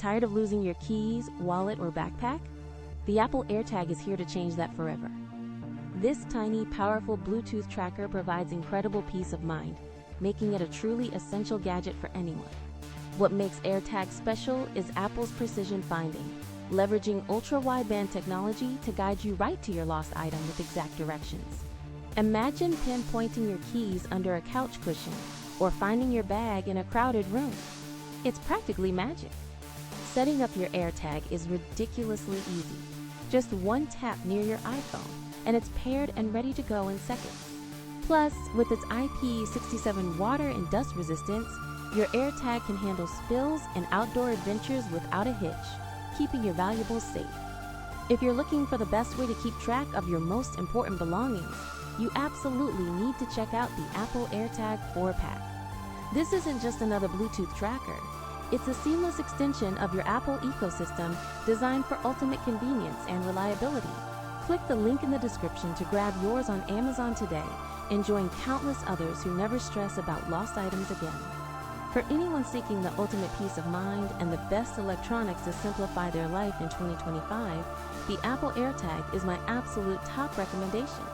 Tired of losing your keys, wallet, or backpack? The Apple AirTag is here to change that forever. This tiny, powerful Bluetooth tracker provides incredible peace of mind, making it a truly essential gadget for anyone. What makes AirTag special is Apple's precision finding, leveraging Ultra Wideband technology to guide you right to your lost item with exact directions. Imagine pinpointing your keys under a couch cushion or finding your bag in a crowded room. It's practically magic. Setting up your AirTag is ridiculously easy. Just one tap near your iPhone, and it's paired and ready to go in seconds. Plus, with its IP67 water and dust resistance, your AirTag can handle spills and outdoor adventures without a hitch, keeping your valuables safe. If you're looking for the best way to keep track of your most important belongings, you absolutely need to check out the Apple AirTag 4-pack. This isn't just another Bluetooth tracker. It's a seamless extension of your Apple ecosystem designed for ultimate convenience and reliability. Click the link in the description to grab yours on Amazon today and join countless others who never stress about lost items again. For anyone seeking the ultimate peace of mind and the best electronics to simplify their life in 2025, the Apple AirTag is my absolute top recommendation.